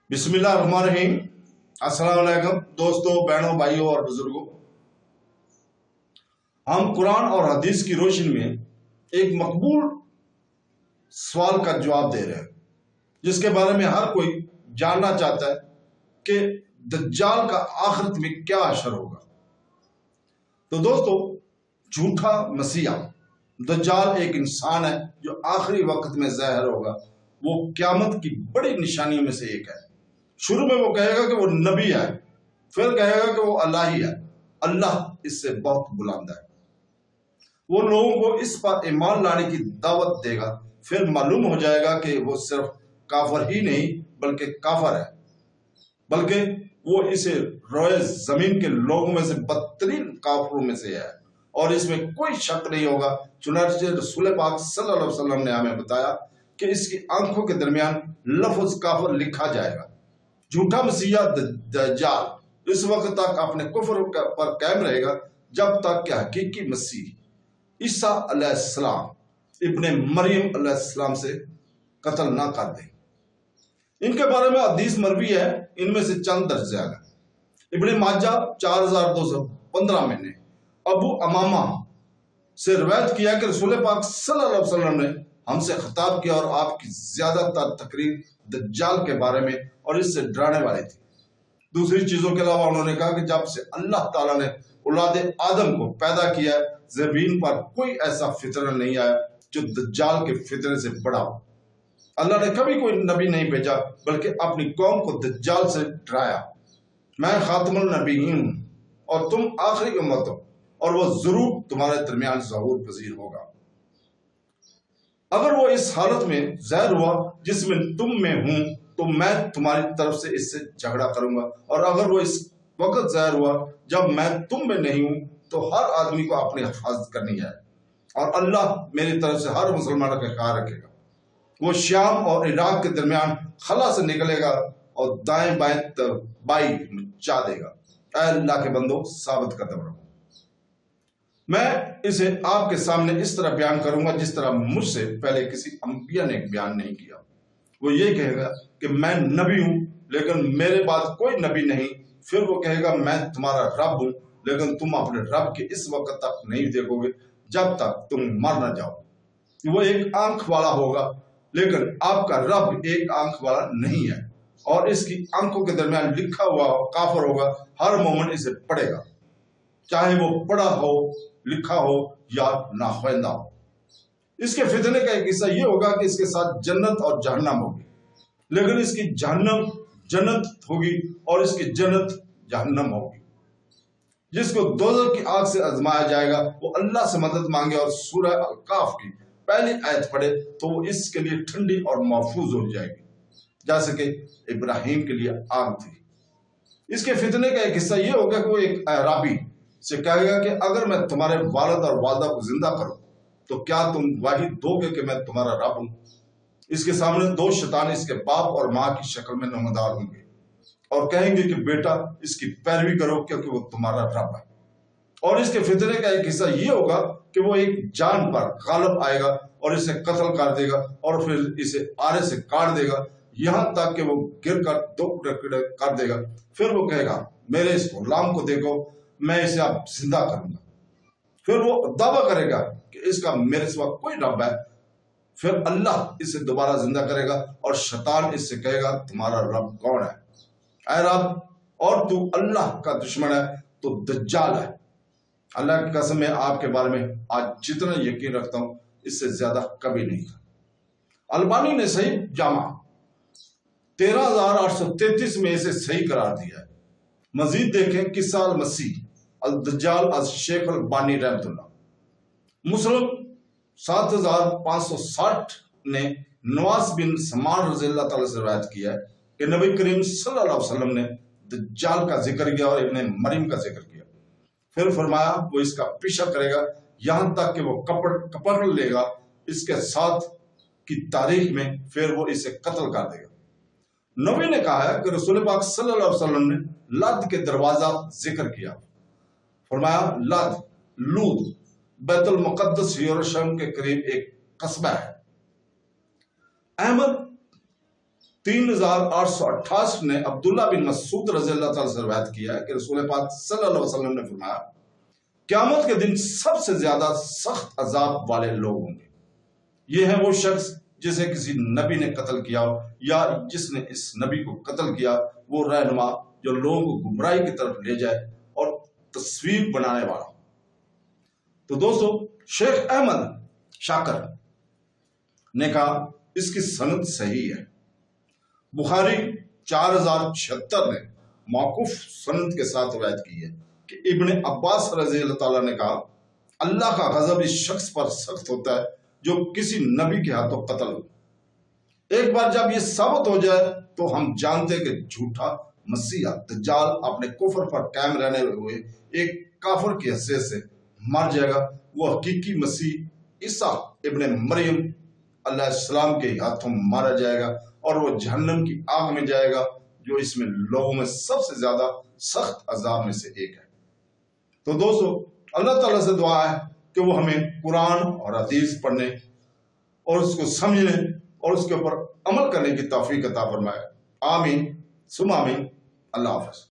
بسم اللہ الرحمن الرحیم۔ السلام علیکم دوستوں، بہنوں، بھائیوں اور بزرگوں۔ ہم قرآن اور حدیث کی روشنی میں ایک مقبول سوال کا جواب دے رہے ہیں، جس کے بارے میں ہر کوئی جاننا چاہتا ہے کہ دجال کا آخرت میں کیا اشر ہوگا۔ تو دوستو، جھوٹا مسیح دجال ایک انسان ہے جو آخری وقت میں ظاہر ہوگا۔ وہ قیامت کی بڑی نشانیوں میں سے ایک ہے۔ شروع میں وہ کہے گا کہ وہ نبی ہے، پھر کہے گا کہ وہ اللہ ہی ہے۔ اللہ اس سے بہت بلند ہے۔ وہ لوگوں کو اس پر ایمان لانے کی دعوت دے گا، پھر معلوم ہو جائے گا کہ وہ صرف کافر ہی نہیں بلکہ کافر ہے، بلکہ وہ اسے روئے زمین کے لوگوں میں سے بدترین کافروں میں سے ہے، اور اس میں کوئی شک نہیں ہوگا۔ چنانچہ رسول پاک صلی اللہ علیہ وسلم نے ہمیں بتایا کہ اس کی آنکھوں کے درمیان لفظ کافر لکھا جائے گا۔ جھوٹا مسیح دجال اس وقت تک اپنے کفر پر قائم رہے گا جب تک کہ حقیقی مسیح عیسیٰ علیہ السلام ابن مریم علیہ السلام سے قتل نہ کر دے۔ ان کے بارے میں حدیث مروی ہے، ان میں سے چند درج ذیل ہیں۔ ابن ماجہ 4215 میں نے ابو امامہ سے روایت کیا کہ رسول پاک صلی اللہ علیہ وسلم نے ہم سے خطاب کیا، اور آپ کی زیادہ تر تقریر دجال کے بارے میں اور اس سے ڈرانے والی تھی۔ دوسری چیزوں کے علاوہ انہوں نے کہا کہ جب سے اللہ تعالیٰ نے اولاد آدم کو پیدا کیا ہے، زمین پر کوئی ایسا فتنہ نہیں آیا جو دجال کے فتنے سے بڑا ہو۔ اللہ نے کبھی کوئی نبی نہیں بھیجا بلکہ اپنی قوم کو دجال سے ڈرایا۔ میں خاتم النبیین ہوں اور تم آخری امت ہو، اور وہ ضرور تمہارے درمیان ظہور پذیر ہوگا۔ اگر وہ اس حالت میں ظاہر ہوا جس میں تم میں ہوں تو میں تمہاری طرف سے اس سے جھگڑا کروں گا، اور اگر وہ اس وقت ظاہر ہوا جب میں تم میں نہیں ہوں تو ہر آدمی کو اپنی حفاظت کرنی ہے، اور اللہ میری طرف سے ہر مسلمان کا خیال رکھے گا۔ وہ شام اور عراق کے درمیان خلا سے نکلے گا اور دائیں بائیں تباہی مچا دے گا۔ اے اللہ کے بندو، ثابت قدم رہو۔ میں اسے آپ کے سامنے اس طرح بیان کروں گا جس طرح مجھ سے پہلے کسی انبیاء نے بیان نہیں کیا۔ وہ یہ کہے گا کہ میں نبی ہوں لیکن میرے بعد کوئی نبی نہیں۔ پھر وہ کہے گا میں تمہارا رب ہوں، لیکن تم اپنے رب کے اس وقت تک نہیں دیکھو گے جب تک تم مر نہ جاؤ۔ وہ ایک آنکھ والا ہوگا، لیکن آپ کا رب ایک آنکھ والا نہیں ہے، اور اس کی آنکھوں کے درمیان لکھا ہوا کافر ہوگا۔ ہر مومن اسے پڑھے گا، چاہے وہ پڑھا ہو، لکھا ہو یا ناخواندہ ہو۔ اس کے فتنے کا ایک حصہ یہ ہوگا کہ اس کے ساتھ جنت اور جہنم ہوگی، لیکن اس کی جہنم جنت ہوگی اور اس کی جنت جہنم ہوگی۔ جس کو دوزخ کی آگ سے آزمایا جائے گا وہ اللہ سے مدد مانگے اور سورہ الکاف کی پہلی آیت پڑھے تو وہ اس کے لیے ٹھنڈی اور محفوظ ہو جائے گی، جیسے کہ ابراہیم کے لیے آگ تھی۔ اس کے فتنے کا ایک حصہ یہ ہوگا کہ وہ ایک اعرابی سے کہے گا کہ اگر میں تمہارے والد اور والدہ کو زندہ کروں تو کیا تم گواہی دو گے کہ میں تمہارا رب ہوں؟ اس کے سامنے دو شیطان اس کے باپ اور ماں کی شکل میں نمودار ہوں گے اور کہیں گے کہ بیٹا اس کی پیروی کرو کیونکہ وہ تمہارا رب ہے۔ اور اس کے فتنے کا ایک حصہ یہ ہوگا کہ وہ ایک جان پر غالب آئے گا اور اسے قتل کر دے گا، اور پھر اسے آرے سے کاٹ دے گا یہاں تک کہ وہ گر کر دو ٹکڑے کر دے گا۔ پھر وہ کہے گا میرے اس غلام کو دیکھو، میں اسے اب زندہ کروں گا۔ پھر وہ دعویٰ کرے گا کہ اس کا میرے سوا کوئی رب ہے۔ پھر اللہ اسے دوبارہ زندہ کرے گا اور شیطان اس سے کہے گا تمہارا رب کون ہے؟ اے رب، اور تو اللہ کا دشمن ہے تو دجال ہے۔ اللہ کی قسم میں آپ کے بارے میں آج جتنا یقین رکھتا ہوں اس سے زیادہ کبھی نہیں تھا۔ البانی نے صحیح جامع 13833 میں اسے صحیح قرار دیا ہے۔ مزید دیکھیں قصہ المسیح الدجال از شیخ البانی رحمۃ اللہ۔ مسلم 7560 نے نواس بن سمان رضی اللہ تعالیٰ سے روایت کیا ہے کہ نبی کریم صلی اللہ علیہ وسلم نے دجال کا ذکر کیا اور ابن مریم کا ذکر کیا، پھر فرمایا وہ اس کا پیچھا کرے گا یہاں تک کہ وہ کپڑ لے گا اس کے ساتھ کی تاریخ میں، پھر وہ اسے قتل کر دے گا۔ نبی نے کہا ہے کہ رسول پاک صلی اللہ علیہ وسلم نے لد کے دروازہ ذکر کیا، فرمایا لد لود بیت المقدس یروشلم کے قریب ایک قصبہ ہے۔ احمد 3868 نے عبداللہ بن مسعود رضی اللہ تعالیٰ سے روایت کیا ہے کہ رسول پاک صلی اللہ علیہ وسلم نے فرمایا قیامت کے دن سب سے زیادہ سخت عذاب والے لوگ ہوں گے یہ ہے وہ شخص جسے کسی نبی نے قتل کیا ہو یا جس نے اس نبی کو قتل کیا، وہ رہنما جو لوگوں کو گمراہی کی طرف لے جائے اور تصویر بنانے والا۔ تو دوستو، شیخ احمد شاکر نے کہا اس کی سند صحیح ہے۔ بخاری 4076 نے موقوف سند کے ساتھ روایت کی ہے کہ ابن عباس رضی اللہ تعالیٰ نے کہا اللہ کا غضب اس شخص پر سخت ہوتا ہے جو کسی نبی کے ہاتھوں قتل ہو۔ ایک بار جب یہ ثابت ہو جائے تو ہم جانتے کہ جھوٹا مسیح دجال اپنے کفر پر قائم رہنے ہوئے ایک کافر کی حیثیت سے مر جائے گا۔ وہ حقیقی مسیح عیسیٰ ابن مریم علیہ السلام کے ہاتھوں مارا جائے گا اور وہ جہنم کی آگ میں جائے گا جو اس میں لوگوں میں سب سے زیادہ سخت عذاب میں سے ایک ہے۔ تو دوستو، اللہ تعالیٰ سے دعا ہے کہ وہ ہمیں قرآن اور حدیث پڑھنے اور اس کو سمجھنے اور اس کے اوپر عمل کرنے کی توفیق عطا فرمائے۔ آمین ثم آمین۔ اللہ حافظ۔